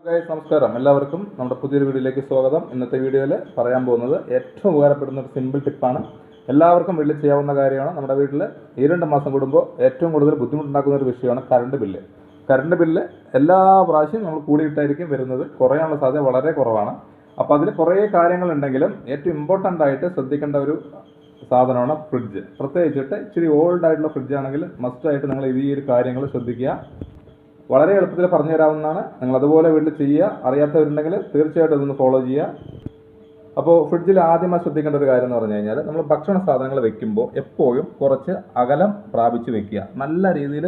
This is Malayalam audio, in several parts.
ഗൈസ് നമസ്കാരം, എല്ലാവർക്കും നമ്മുടെ പുതിയൊരു വീഡിയോയിലേക്ക് സ്വാഗതം. ഇന്നത്തെ വീഡിയോയിൽ പറയാൻ പോകുന്നത് ഏറ്റവും ഉപകാരപ്പെടുന്ന ഒരു സിമ്പിൾ ടിപ്പാണ്. എല്ലാവർക്കും വീട്ടിൽ ചെയ്യാവുന്ന കാര്യമാണ്. നമ്മുടെ വീട്ടിൽ 2 മാസം കൂടുമ്പോൾ ഏറ്റവും കൂടുതൽ ബുദ്ധിമുട്ടുണ്ടാക്കുന്ന ഒരു വിഷയമാണ് കറണ്ട് ബില്ല്. കറണ്ട് ബില്ല് എല്ലാ പ്രാവശ്യവും നമ്മൾ കൂടിയിട്ടായിരിക്കും വരുന്നത്. കുറയാനുള്ള സാധ്യത വളരെ കുറവാണ്. അപ്പോൾ അതിൽ കുറേ കാര്യങ്ങളുണ്ടെങ്കിലും ഏറ്റവും ഇമ്പോർട്ടൻ്റ് ആയിട്ട് ശ്രദ്ധിക്കേണ്ട ഒരു സാധനമാണ് ഫ്രിഡ്ജ്. പ്രത്യേകിച്ചിട്ട് ഇച്ചിരി ഓൾഡ് ആയിട്ടുള്ള ഫ്രിഡ്ജ് ആണെങ്കിൽ മസ്റ്റായിട്ട് നിങ്ങൾ ഈ ഒരു കാര്യങ്ങൾ ശ്രദ്ധിക്കുക. വളരെ എളുപ്പത്തിൽ പറഞ്ഞു തരാവുന്നതാണ്. നിങ്ങൾ അതുപോലെ വീട്ടിൽ ചെയ്യുക. അറിയാത്തവരുണ്ടെങ്കിൽ തീർച്ചയായിട്ടും അതൊന്ന് ഫോളോ ചെയ്യുക. അപ്പോൾ ഫ്രിഡ്ജിൽ ആദ്യമായി ശ്രദ്ധിക്കേണ്ട ഒരു കാര്യം എന്ന് പറഞ്ഞു കഴിഞ്ഞാൽ, നമ്മൾ ഭക്ഷണ സാധനങ്ങൾ വെക്കുമ്പോൾ എപ്പോഴും കുറച്ച് അകലം പ്രാപിച്ച് വെക്കുക. നല്ല രീതിയിൽ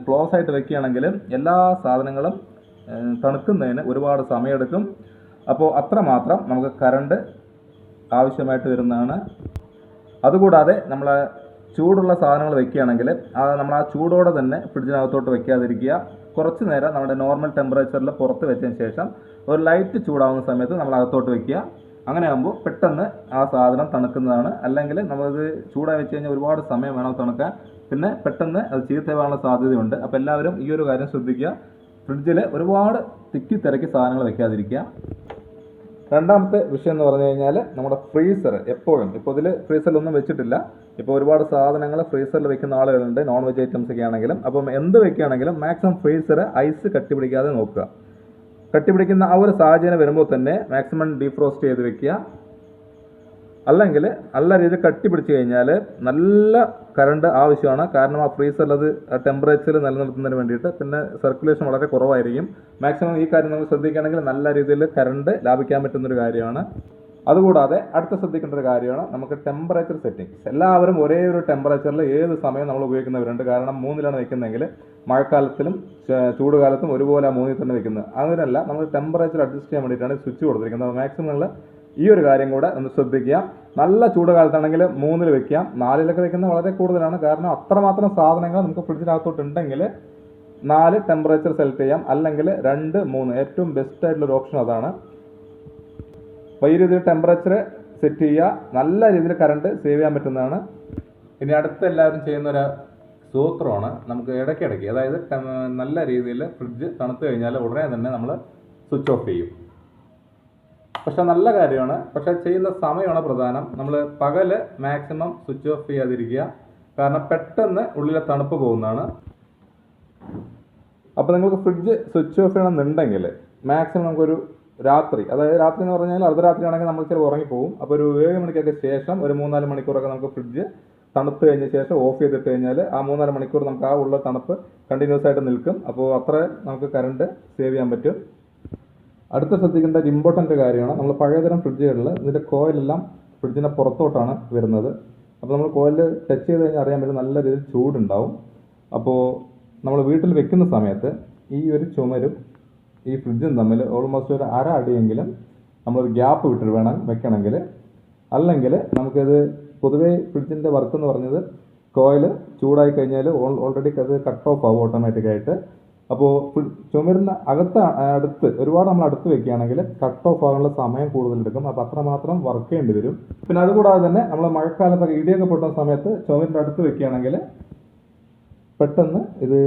ക്ലോസ് ആയിട്ട് വെക്കുകയാണെങ്കിൽ എല്ലാ സാധനങ്ങളും തണുക്കുന്നതിന് ഒരുപാട് സമയമെടുക്കും. അപ്പോൾ അത്രമാത്രം നമുക്ക് കറണ്ട് ആവശ്യമായിട്ട് വരുന്നതാണ്. അതുകൂടാതെ നമ്മൾ ചൂടുള്ള സാധനങ്ങൾ വെക്കുകയാണെങ്കിൽ നമ്മൾ ആ ചൂടോടെ തന്നെ ഫ്രിഡ്ജിനകത്തോട്ട് വെക്കാതിരിക്കുക. കുറച്ച് നേരം നമ്മുടെ നോർമൽ ടെമ്പറേച്ചറിൽ പുറത്ത് വെച്ചതിന് ശേഷം ഒരു ലൈറ്റ് ചൂടാവുന്ന സമയത്ത് നമ്മൾ അകത്തോട്ട് വെക്കുക. അങ്ങനെ ആകുമ്പോൾ പെട്ടെന്ന് ആ സാധനം തണുക്കുന്നതാണ്. അല്ലെങ്കിൽ നമ്മളത് ചൂടായി വെച്ച് കഴിഞ്ഞാൽ ഒരുപാട് സമയം വേണം തണുക്കാൻ. പിന്നെ പെട്ടെന്ന് അത് ചീത്തയാവാനുള്ള സാധ്യതയുണ്ട്. അപ്പോൾ എല്ലാവരും ഈ ഒരു കാര്യം ശ്രദ്ധിക്കുക. ഫ്രിഡ്ജിൽ ഒരുപാട് തിക്കി തിരക്കി സാധനങ്ങൾ വെക്കാതിരിക്കുക. രണ്ടാമത്തെ വിഷയം എന്ന് പറഞ്ഞു കഴിഞ്ഞാൽ, നമ്മുടെ ഫ്രീസർ എപ്പോഴും, ഇപ്പോൾ ഇതിൽ ഫ്രീസറിലൊന്നും വെച്ചിട്ടില്ല. ഇപ്പോൾ ഒരുപാട് സാധനങ്ങൾ ഫ്രീസറിൽ വെക്കുന്ന ആളുകളുണ്ട്, നോൺ വെജ് ഐറ്റംസ് ഒക്കെ ആണെങ്കിലും. അപ്പം എന്ത് വെക്കുകയാണെങ്കിലും മാക്സിമം ഫ്രീസർ ഐസ് കട്ടിപിടിക്കാതെ നോക്കുക. കട്ടിപിടിക്കുന്ന ആ ഒരു സാഹചര്യം വരുമ്പോൾ തന്നെ മാക്സിമം ഡീഫ്രോസ്റ്റ് ചെയ്ത് വെക്കുക. അല്ലെങ്കിൽ നല്ല രീതിയിൽ കട്ടിപിടിച്ച് കഴിഞ്ഞാൽ നല്ല കറണ്ട് ആവശ്യമാണ്. കാരണം ആ ഫ്രീസറിൽ അത് ടെമ്പറേച്ചർ നിലനിർത്തുന്നതിന് വേണ്ടിയിട്ട്. പിന്നെ സർക്കുലേഷൻ വളരെ കുറവായിരിക്കും. മാക്സിമം ഈ കാര്യം നമ്മൾ ശ്രദ്ധിക്കുകയാണെങ്കിൽ നല്ല രീതിയിൽ കറണ്ട് ലാഭിക്കാൻ പറ്റുന്നൊരു കാര്യമാണ്. അതുകൂടാതെ അടുത്ത ശ്രദ്ധിക്കേണ്ട ഒരു കാര്യമാണ് നമുക്ക് ടെമ്പറേച്ചർ സെറ്റിംഗ്സ്. എല്ലാവരും ഒരേ ഒരു ടെമ്പറേച്ചറിൽ ഏത് സമയം നമ്മൾ ഉപയോഗിക്കുന്നവരുണ്ട്. കാരണം 3-ലാണ് വെക്കുന്നതെങ്കിൽ മഴക്കാലത്തിലും ചൂടുകാലത്തും ഒരുപോലെ ആ 3-ൽ തന്നെ വെക്കുന്നത്. അങ്ങനെയല്ല, നമ്മൾ ടെമ്പറേച്ചർ അഡ്ജസ്റ്റ് ചെയ്യാൻ വേണ്ടിയിട്ടാണ് സ്വിച്ച് കൊടുത്തിരിക്കുന്നത്. മാക്സിമം നിങ്ങൾ ഈ ഒരു കാര്യം കൂടെ ഒന്ന് ശ്രദ്ധിക്കുക. നല്ല ചൂട് കാലത്താണെങ്കിൽ 3-ൽ വെക്കാം. 4-ലൊക്കെ വെക്കുന്നത് വളരെ കൂടുതലാണ്. കാരണം അത്രമാത്രം സാധനങ്ങൾ നമുക്ക് ഫ്രിഡ്ജിനകത്തോട്ട് ഉണ്ടെങ്കിൽ 4 ടെമ്പറേച്ചർ സെലക്ട് ചെയ്യാം. അല്ലെങ്കിൽ 2, 3 ഏറ്റവും ബെസ്റ്റ് ആയിട്ടുള്ളൊരു ഓപ്ഷൻ അതാണ്. അപ്പോൾ ഈ രീതിയിൽ ടെമ്പറേച്ചർ സെറ്റ് ചെയ്യുക. നല്ല രീതിയിൽ കറണ്ട് സേവ് ചെയ്യാൻ പറ്റുന്നതാണ്. ഇനി അടുത്ത എല്ലാവരും ചെയ്യുന്നൊരു സൂത്രമാണ്, നമുക്ക് ഇടയ്ക്കിടയ്ക്ക്, അതായത് നല്ല രീതിയിൽ ഫ്രിഡ്ജ് തണുത്ത് കഴിഞ്ഞാൽ ഉടനെ തന്നെ നമ്മൾ സ്വിച്ച് ഓഫ് ചെയ്യും. പക്ഷെ നല്ല കാര്യമാണ്. പക്ഷെ ചെയ്യുന്ന സമയമാണ് പ്രധാനം. നമ്മൾ പകൽ മാക്സിമം സ്വിച്ച് ഓഫ് ചെയ്യാതിരിക്കുക. കാരണം പെട്ടെന്ന് ഉള്ളിലെ തണുപ്പ് പോകുന്നതാണ്. അപ്പോൾ നിങ്ങൾക്ക് ഫ്രിഡ്ജ് സ്വിച്ച് ഓഫ് ചെയ്യണമെന്നുണ്ടെങ്കിൽ മാക്സിമം നമുക്കൊരു രാത്രി, അതായത് രാത്രി എന്ന് പറഞ്ഞാൽ അർദ്ധരാത്രി ആണെങ്കിൽ നമ്മൾ ചിലപ്പോൾ ഉറങ്ങിപ്പോകും. അപ്പോൾ ഒരു 7 മണിക്കൊക്കെ ശേഷം ഒരു 3-4 മണിക്കൂറൊക്കെ നമുക്ക് ഫ്രിഡ്ജ് തണുത്ത് കഴിഞ്ഞ ശേഷം ഓഫ് ചെയ്തിട്ട് കഴിഞ്ഞാൽ ആ 3-4 മണിക്കൂർ നമുക്ക് ആ ഉള്ള തണുപ്പ് കണ്ടിന്യൂസ് ആയിട്ട് നിൽക്കും. അപ്പോൾ അത്ര നമുക്ക് കറണ്ട് സേവ് ചെയ്യാൻ പറ്റും. അടുത്ത ശ്രദ്ധിക്കേണ്ട ഒരു ഇമ്പോർട്ടൻ്റ് കാര്യമാണ്, നമ്മൾ പഴയതരം ഫ്രിഡ്ജുകളിൽ ഇതിൻ്റെ കോയിലെല്ലാം ഫ്രിഡ്ജിൻ്റെ പുറത്തോട്ടാണ് വരുന്നത്. അപ്പോൾ നമ്മൾ കോയിൽ ടച്ച് ചെയ്ത് കഴിഞ്ഞാൽ അറിയാൻ പറ്റും നല്ല രീതിയിൽ ചൂടുണ്ടാവും. അപ്പോൾ നമ്മൾ വീട്ടിൽ വെക്കുന്ന സമയത്ത് ഈ ഒരു ചുമരും ഈ ഫ്രിഡ്ജും തമ്മിൽ ഓൾമോസ്റ്റ് ഒരു 1/2 അടിയെങ്കിലും നമ്മളൊരു ഗ്യാപ്പ് വിട്ടിട്ട് വേണം വെക്കണമെങ്കിൽ. അല്ലെങ്കിൽ നമുക്കത് പൊതുവേ ഫ്രിഡ്ജിൻ്റെ വർക്ക് എന്ന് പറഞ്ഞത് കോയിൽ ചൂടായി കഴിഞ്ഞാൽ ഓൾറെഡി അത് കട്ട് ഓഫ് ആവും ഓട്ടോമാറ്റിക്കായിട്ട്. അപ്പോൾ ചുമരിന് അടുത്ത് ഒരുപാട് നമ്മൾ അടുത്ത് വെക്കുകയാണെങ്കിൽ കട്ട് ഓഫ് ആകാനുള്ള സമയം കൂടുതലെടുക്കും. അപ്പോൾ അത്രമാത്രം വർക്ക് ചെയ്യേണ്ടി വരും. പിന്നെ അതുകൂടാതെ തന്നെ നമ്മൾ മഴക്കാലത്തൊക്കെ ഇടിയൊക്കെ പൊട്ടുന്ന സമയത്ത് ചുമരിൻ്റെ അടുത്ത് വെക്കുകയാണെങ്കിൽ പെട്ടെന്ന് ഇത്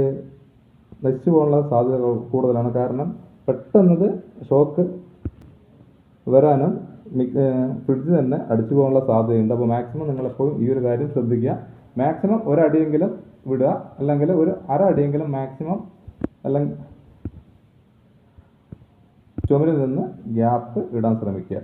നശിച്ചു പോകാനുള്ള സാധ്യത കൂടുതലാണ്. കാരണം പെട്ടെന്നത് ഷോക്ക് വരാനും ഫ്രിഡ്ജ് തന്നെ അടിച്ചു പോകാനുള്ള സാധ്യതയുണ്ട്. അപ്പോൾ മാക്സിമം നിങ്ങളെപ്പോഴും ഈ ഒരു കാര്യം ശ്രദ്ധിക്കുക. മാക്സിമം 1 അടിയെങ്കിലും വിടുക, അല്ലെങ്കിൽ ഒരു 1/2 അടിയെങ്കിലും മാക്സിമം, അല്ലെങ്കിൽ ചുമരിൽ നിന്ന് ഗ്യാപ്പ് ഇടാൻ ശ്രമിക്കുക.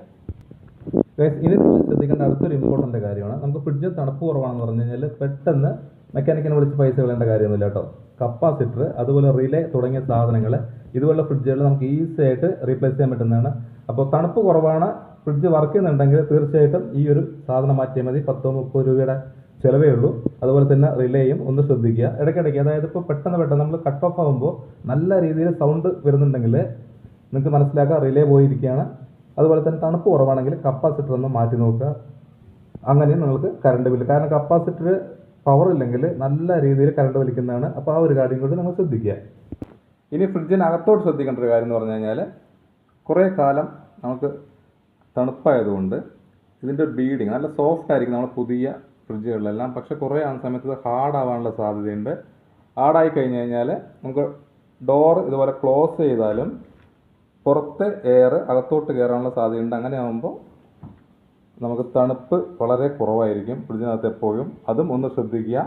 ഇനി ശ്രദ്ധിക്കേണ്ട അടുത്തൊരു ഇമ്പോർട്ടൻ്റ് കാര്യമാണ്, നമുക്ക് ഫ്രിഡ്ജ് തണുപ്പ് കുറവാണെന്ന് പറഞ്ഞു കഴിഞ്ഞാൽ പെട്ടെന്ന് മെക്കാനിക്കിനെ വിളിച്ച് പൈസ കളയേണ്ട കാര്യമൊന്നുമില്ല കേട്ടോ. കപ്പാസിറ്റർ, അതുപോലെ റിലേ തുടങ്ങിയ സാധനങ്ങൾ ഇതുപോലുള്ള ഫ്രിഡ്ജുകൾ നമുക്ക് ഈസി ആയിട്ട് റീപ്ലേസ് ചെയ്യാൻ പറ്റുന്നതാണ്. അപ്പോൾ തണുപ്പ് കുറവാണ്, ഫ്രിഡ്ജ് വർക്ക് ചെയ്യുന്നുണ്ടെങ്കിൽ തീർച്ചയായിട്ടും ഈ ഒരു സാധനം മാറ്റിയാൽ മതി. 10-30 രൂപയുടെ ചിലവേ ഉള്ളൂ. അതുപോലെ തന്നെ റിലേയും ഒന്ന് ശ്രദ്ധിക്കുക ഇടയ്ക്കിടയ്ക്ക്. അതായത് ഇപ്പോൾ പെട്ടെന്ന് നമ്മൾ കട്ട് ഓഫ് ആകുമ്പോൾ നല്ല രീതിയിൽ സൗണ്ട് വരുന്നുണ്ടെങ്കിൽ നിങ്ങൾക്ക് മനസ്സിലാക്കുക റിലേ പോയിരിക്കുകയാണ്. അതുപോലെ തന്നെ തണുപ്പ് കുറവാണെങ്കിൽ കപ്പാസിറ്റർ ഒന്ന് മാറ്റി നോക്കുക. അങ്ങനെ നിങ്ങൾക്ക് കറണ്ട് ബില്ല്, കാരണം കപ്പാസിറ്റർ പവർ ഇല്ലെങ്കിൽ നല്ല രീതിയിൽ കറണ്ട് വലിക്കുന്നതാണ്. അപ്പോൾ ആ ഒരു കാര്യം കൂടി നമ്മൾ ശ്രദ്ധിക്കുക. ഇനി ഫ്രിഡ്ജിനകത്തോട്ട് ശ്രദ്ധിക്കേണ്ട ഒരു കാര്യം എന്ന് പറഞ്ഞു കഴിഞ്ഞാൽ, കുറേ കാലം നമുക്ക് തണുപ്പായതുകൊണ്ട് ഇതിൻ്റെ ബീഡിങ് നല്ല സോഫ്റ്റ് ആയിരിക്കും നമ്മൾ പുതിയ ഫ്രിഡ്ജുകളിലെല്ലാം. പക്ഷെ കുറേ ആകുന്ന സമയത്ത് ഹാർഡാവാനുള്ള സാധ്യതയുണ്ട്. ഹാർഡായി കഴിഞ്ഞ് കഴിഞ്ഞാൽ നമുക്ക് ഡോർ ഇതുപോലെ ക്ലോസ് ചെയ്താലും പുറത്തെ എയർ അകത്തോട്ട് കയറാനുള്ള സാധ്യതയുണ്ട്. അങ്ങനെ ആകുമ്പോൾ നമുക്ക് തണുപ്പ് വളരെ കുറവായിരിക്കും ഫ്രിഡ്ജിനകത്ത് എപ്പോഴും. അതും ഒന്ന് ശ്രദ്ധിക്കുക.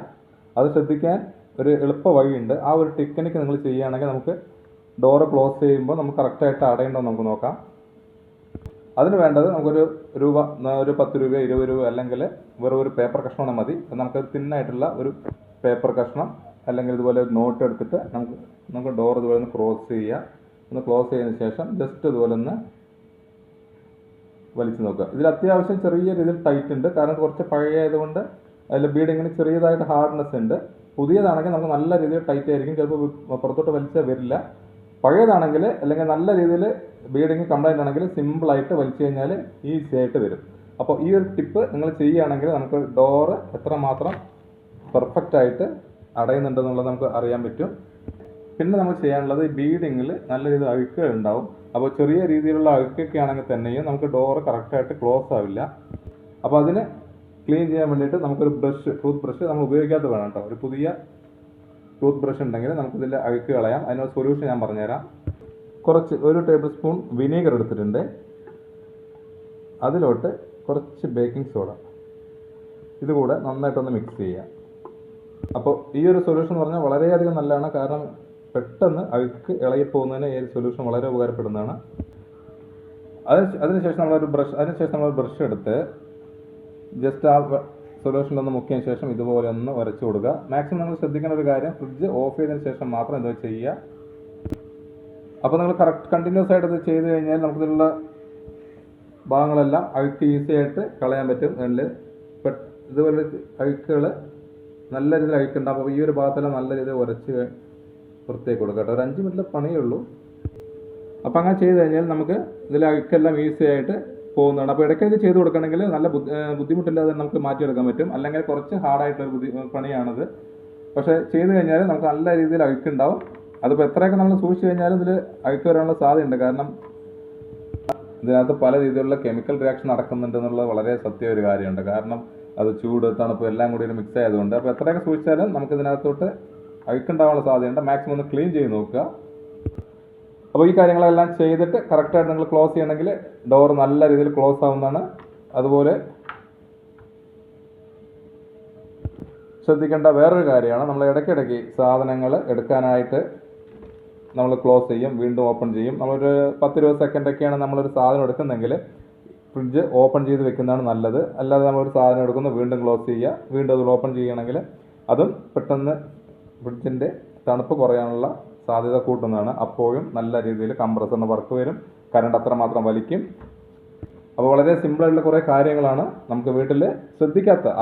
അത് ശ്രദ്ധിക്കാൻ ഒരു എളുപ്പ വഴിയുണ്ട്. ആ ഒരു ടെക്നിക്ക് നിങ്ങൾ ചെയ്യുകയാണെങ്കിൽ നമുക്ക് ഡോറ് ക്ലോസ് ചെയ്യുമ്പോൾ നമുക്ക് കറക്റ്റായിട്ട് അടയുണ്ടോ നമുക്ക് നോക്കാം. അതിന് വേണ്ടത് നമുക്കൊരു ഒരു 10 രൂപ 20 രൂപ അല്ലെങ്കിൽ വെറും ഒരു പേപ്പർ കഷ്ണം മതി. നമുക്ക് തിന്നായിട്ടുള്ള ഒരു പേപ്പർ കഷ്ണം അല്ലെങ്കിൽ ഇതുപോലെ ഒരു നോട്ട് എടുത്തിട്ട് നമുക്ക് ഡോർ ഇതുപോലെ ഒന്ന് ക്ലോസ് ചെയ്യുക. ഒന്ന് ക്ലോസ് ചെയ്തതിന് ശേഷം ജസ്റ്റ് ഇതുപോലെ ഒന്ന് വലിച്ചു നോക്കുക. ഇതിൽ അത്യാവശ്യം ചെറിയ രീതിയിൽ ടൈറ്റ് ഉണ്ട്, കാരണം കുറച്ച് പഴയതുകൊണ്ട് അതിൽ ബീഡിങ്ങിന് ചെറിയതായിട്ട് ഹാർഡ്നെസ് ഉണ്ട്. പുതിയതാണെങ്കിൽ നമുക്ക് നല്ല രീതിയിൽ ടൈറ്റ് ആയിരിക്കും, ചിലപ്പോൾ പുറത്തോട്ട് വലിച്ചാൽ വരില്ല. പഴയതാണെങ്കിൽ അല്ലെങ്കിൽ നല്ല രീതിയിൽ ബീഡിങ് കംപ്ലൈൻ്റ് ആണെങ്കിൽ സിമ്പിളായിട്ട് വലിച്ചു കഴിഞ്ഞാൽ ഈസി ആയിട്ട് വരും. അപ്പോൾ ഈ ഒരു ടിപ്പ് നിങ്ങൾ ചെയ്യുകയാണെങ്കിൽ നമുക്ക് ഡോറ് എത്രമാത്രം പെർഫെക്റ്റായിട്ട് അടയുന്നുണ്ടെന്നുള്ളത് നമുക്ക് അറിയാൻ പറ്റും. പിന്നെ നമുക്ക് ചെയ്യാനുള്ളത് ഈ ബീഡിങ്ങിൽ നല്ല രീതിയിൽ അഴുക്കുകൾ ഉണ്ടാവും. അപ്പോൾ ചെറിയ രീതിയിലുള്ള അഴുക്കൊക്കെ ആണെങ്കിൽ തന്നെയും നമുക്ക് ഡോറ് കറക്റ്റായിട്ട് ക്ലോസ് ആവില്ല. അപ്പോൾ അതിന് ക്ലീൻ ചെയ്യാൻ വേണ്ടിയിട്ട് നമുക്കൊരു ടൂത്ത് ബ്രഷ് നമ്മൾ ഉപയോഗിക്കാത്ത വേണം കേട്ടോ. ഒരു പുതിയ ടൂത്ത് ബ്രഷ് ഉണ്ടെങ്കിൽ നമുക്കിതിൻ്റെ അഴുക്ക് കളയാം. അതിനൊരു സൊല്യൂഷൻ ഞാൻ പറഞ്ഞുതരാം. കുറച്ച് 1 ടേബിൾ സ്പൂൺ വിനീഗർ എടുത്തിട്ടുണ്ട്. അതിലോട്ട് കുറച്ച് ബേക്കിംഗ് സോഡ ഇതുകൂടെ നന്നായിട്ടൊന്ന് മിക്സ് ചെയ്യുക. അപ്പോൾ ഈ ഒരു സൊല്യൂഷൻ എന്ന് പറഞ്ഞാൽ വളരെയധികം നല്ലതാണ്, കാരണം പെട്ടെന്ന് അഴുക്ക് ഇളകിപ്പോകുന്നതിന് ഈ സൊല്യൂഷൻ വളരെ ഉപകാരപ്പെടുന്നതാണ്. അതിനുശേഷം നമ്മളൊരു ബ്രഷ് എടുത്ത് ജസ്റ്റ് ആ സൊല്യൂഷനിലൊന്ന് മുക്കിയതിന് ശേഷം ഇതുപോലെ ഒന്ന് ഉരച്ചു കൊടുക്കുക. മാക്സിമം നമ്മൾ ശ്രദ്ധിക്കേണ്ട ഒരു കാര്യം, ഫ്രിഡ്ജ് ഓഫ് ചെയ്തതിന് ശേഷം മാത്രം ഇത് ചെയ്യുക. അപ്പോൾ നിങ്ങൾ കണ്ടിന്യൂസ് ആയിട്ട് ഇത് ചെയ്ത് കഴിഞ്ഞാൽ നമുക്കിതിലുള്ള ഭാഗങ്ങളെല്ലാം അഴുക്ക് ഈസി ആയിട്ട് കളയാൻ പറ്റും. ഇതുപോലെ അഴുക്കുകൾ നല്ല രീതിയിൽ അഴുക്കുണ്ടാകും. അപ്പോൾ ഈ ഒരു ഭാഗത്തെല്ലാം നല്ല രീതിയിൽ ഉരച്ച് പുറത്തേക്ക് കൊടുക്കുക കേട്ടോ. ഒരു 5 മിനിറ്റ് പണിയേ ഉള്ളൂ. അപ്പോൾ അങ്ങനെ ചെയ്ത് കഴിഞ്ഞാൽ നമുക്ക് ഇതിൽ അഴുക്കെല്ലാം ഈസി ആയിട്ട് പോകുന്നതാണ്. അപ്പോൾ ഇടയ്ക്ക് ഇത് ചെയ്ത് കൊടുക്കണമെങ്കിൽ നല്ല ബുദ്ധിമുട്ടില്ലാതെ നമുക്ക് മാറ്റിയെടുക്കാൻ പറ്റും. അല്ലെങ്കിൽ കുറച്ച് ഹാർഡായിട്ടൊരു പണിയാണത്. പക്ഷേ ചെയ്ത് കഴിഞ്ഞാൽ നമുക്ക് നല്ല രീതിയിൽ അഴുക്കുണ്ടാവും. അതിപ്പോൾ എത്രയൊക്കെ നമ്മൾ സൂക്ഷിച്ച് കഴിഞ്ഞാലും ഇതിൽ അഴുക്ക് വരാനുള്ള സാധ്യതയുണ്ട്, കാരണം ഇതിനകത്ത് പല രീതിയിലുള്ള കെമിക്കൽ റിയാക്ഷൻ നടക്കുന്നുണ്ട് എന്നുള്ളത് വളരെ സത്യ ഒരു കാര്യമുണ്ട്. കാരണം അത് ചൂട് തണുപ്പ് എല്ലാം കൂടി മിക്സ് ആയതുകൊണ്ട്. അപ്പോൾ എത്രയൊക്കെ സൂക്ഷിച്ചാലും നമുക്ക് ഇതിനകത്തോട്ട് അഴുക്കുണ്ടാവാനുള്ള സാധ്യതയുണ്ട്. മാക്സിമം ഒന്ന് ക്ലീൻ ചെയ്ത് നോക്കുക. അപ്പോൾ ഈ കാര്യങ്ങളെല്ലാം ചെയ്തിട്ട് കറക്റ്റായിട്ട് നിങ്ങൾ ക്ലോസ് ചെയ്യണമെങ്കിൽ ഡോർ നല്ല രീതിയിൽ ക്ലോസ് ആവുന്നതാണ്. അതുപോലെ ശ്രദ്ധിക്കേണ്ട വേറൊരു കാര്യമാണ്, നമ്മൾ ഇടയ്ക്കിടയ്ക്ക് സാധനങ്ങൾ എടുക്കാനായിട്ട് നമ്മൾ ക്ലോസ് ചെയ്യും, വീണ്ടും ഓപ്പൺ ചെയ്യും. നമ്മളൊരു 10-20 സെക്കൻഡൊക്കെയാണ് നമ്മളൊരു സാധനം എടുക്കുന്നെങ്കിൽ ഫ്രിഡ്ജ് ഓപ്പൺ ചെയ്ത് വെക്കുന്നതാണ് നല്ലത്. അല്ലാതെ നമ്മളൊരു സാധനം എടുക്കുന്നു വീണ്ടും ക്ലോസ് ചെയ്യുക, വീണ്ടും അത് ഓപ്പൺ ചെയ്യുകയാണെങ്കിൽ അതും പെട്ടെന്ന് ഫ്രിഡ്ജിൻ്റെ തണുപ്പ് കുറയാനുള്ള സാധ്യത കൂട്ടുന്നതാണ്. അപ്പോഴും നല്ല രീതിയിൽ കംപ്രസറിന് വർക്ക് വരും, കറണ്ട് അത്രമാത്രം വലിക്കും. അപ്പോൾ വളരെ സിമ്പിളായിട്ടുള്ള കുറേ കാര്യങ്ങളാണ് നമുക്ക് വീട്ടിൽ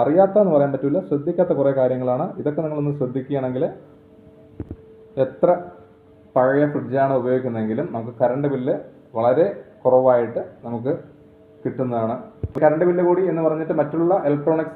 അറിയാത്തതെന്ന് പറയാൻ പറ്റില്ല, ശ്രദ്ധിക്കാത്ത കുറേ കാര്യങ്ങളാണ്. ഇതൊക്കെ നിങ്ങളൊന്ന് ശ്രദ്ധിക്കുകയാണെങ്കിൽ എത്ര പഴയ ഫ്രിഡ്ജാണ് ഉപയോഗിക്കുന്നതെങ്കിലും നമുക്ക് കറണ്ട് ബില്ല് വളരെ കുറവായിട്ട് നമുക്ക് കിട്ടുന്നതാണ്. കറണ്ട് ബില്ല് കൂടി എന്ന് പറഞ്ഞിട്ട് മറ്റുള്ള ഇലക്ട്രോണിക്സ്